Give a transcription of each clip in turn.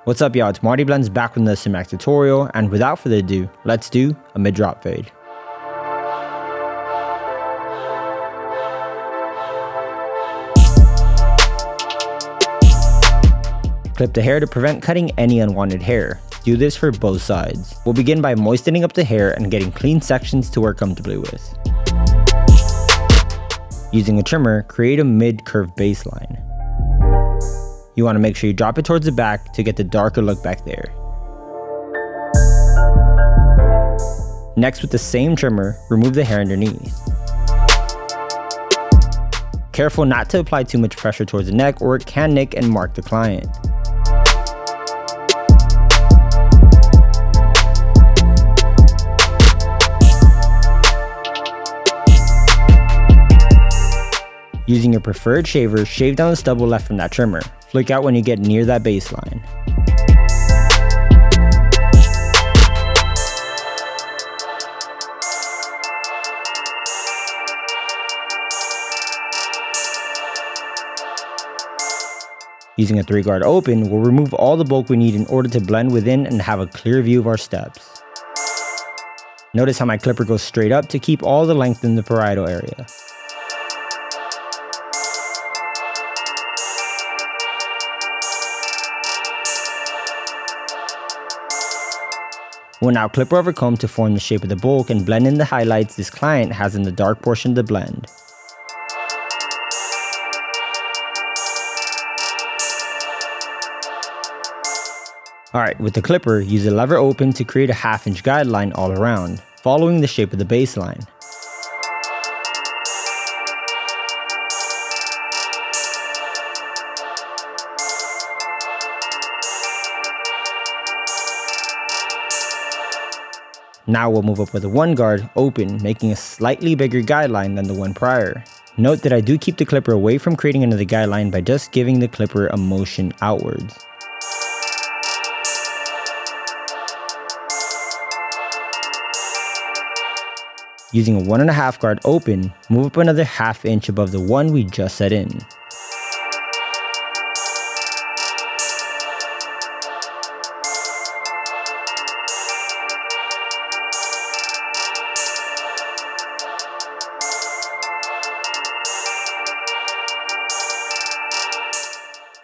What's up y'all, it's MartyBlendz back with another cinematic tutorial, and without further ado, let's do a mid-drop fade. Clip the hair to prevent cutting any unwanted hair. Do this for both sides. We'll begin by moistening up the hair and getting clean sections to work comfortably with. Using a trimmer, create a mid-curved baseline. You want to make sure you drop it towards the back to get the darker look back there. Next, with the same trimmer, remove the hair underneath. Careful not to apply too much pressure towards the neck or it can nick and mark the client. Using your preferred shaver, shave down the stubble left from that trimmer. Flick out when you get near that baseline. Using a 3-guard open, we'll remove all the bulk we need in order to blend within and have a clear view of our steps. Notice how my clipper goes straight up to keep all the length in the parietal area. We'll now clip over comb to form the shape of the bulk and blend in the highlights this client has in the dark portion of the blend. Alright, with the clipper, use the lever open to create a 1/2 inch guideline all around, following the shape of the baseline. Now we'll move up with a 1-guard open, making a slightly bigger guideline than the one prior. Note that I do keep the clipper away from creating another guideline by just giving the clipper a motion outwards. Using a 1.5 guard open, move up another 1/2 inch above the one we just set in.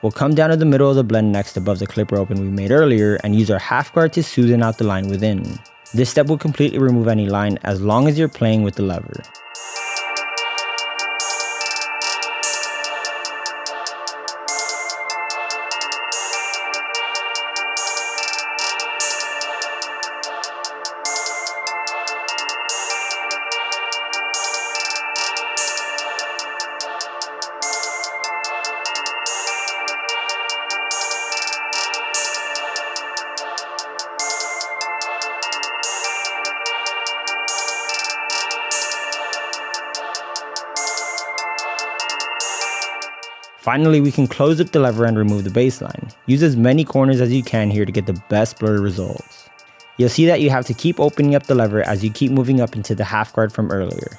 We'll come down to the middle of the blend next above the clipper open we made earlier and use our 1/2 guard to smoothen out the line within. This step will completely remove any line as long as you're playing with the lever. Finally, we can close up the lever and remove the baseline. Use as many corners as you can here to get the best blur results. You'll see that you have to keep opening up the lever as you keep moving up into the 1/2 guard from earlier.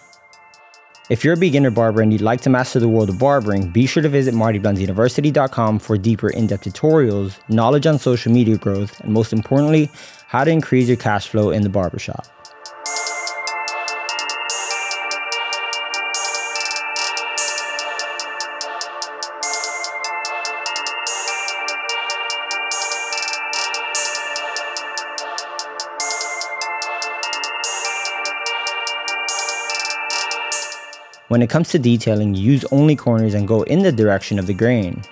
If you're a beginner barber and you'd like to master the world of barbering, be sure to visit MartyBlendzUniversity.com for deeper in-depth tutorials, knowledge on social media growth, and most importantly, how to increase your cash flow in the barbershop. When it comes to detailing, use only corners and go in the direction of the grain.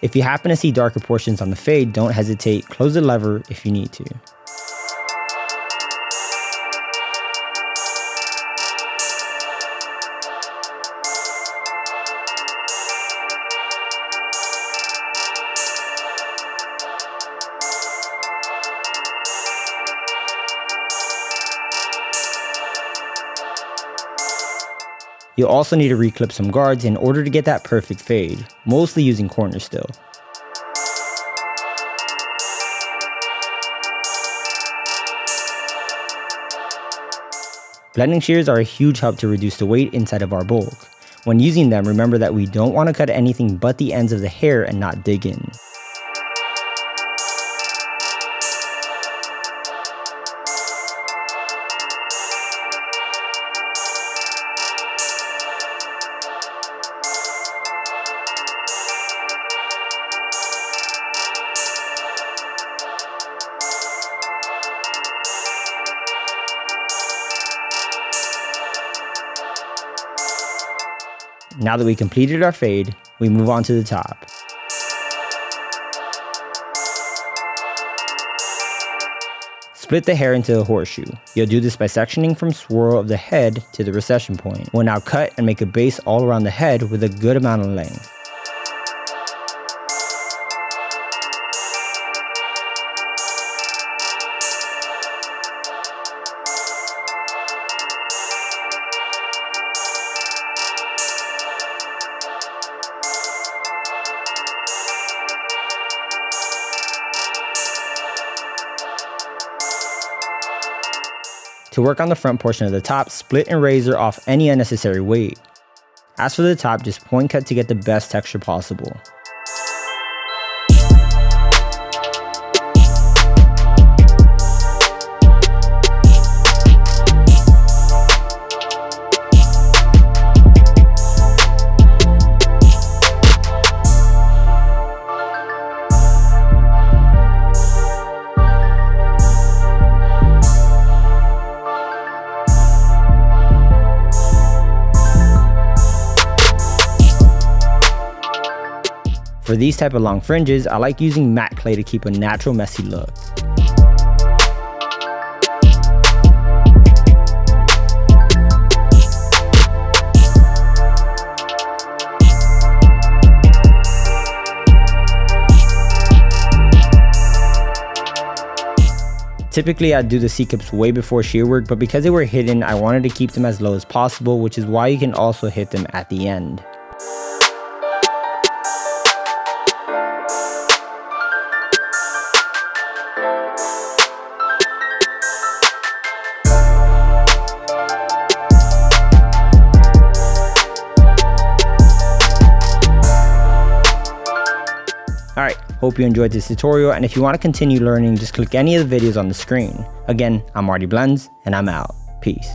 If you happen to see darker portions on the fade, don't hesitate, close the lever if you need to. You'll also need to reclip some guards in order to get that perfect fade, mostly using corners still. Blending shears are a huge help to reduce the weight inside of our bulk. When using them, remember that we don't want to cut anything but the ends of the hair and not dig in. Now that we completed our fade, we move on to the top. Split the hair into a horseshoe. You'll do this by sectioning from swirl of the head to the recession point. We'll now cut and make a base all around the head with a good amount of length. To work on the front portion of the top, split and razor off any unnecessary weight. As for the top, just point cut to get the best texture possible. For these type of long fringes, I like using matte clay to keep a natural messy look. Typically I'd do the C-cups way before shear work, but because they were hidden, I wanted to keep them as low as possible, which is why you can also hit them at the end. Alright, hope you enjoyed this tutorial, and if you want to continue learning, just click any of the videos on the screen. Again, I'm MartyBlendz, and I'm out. Peace.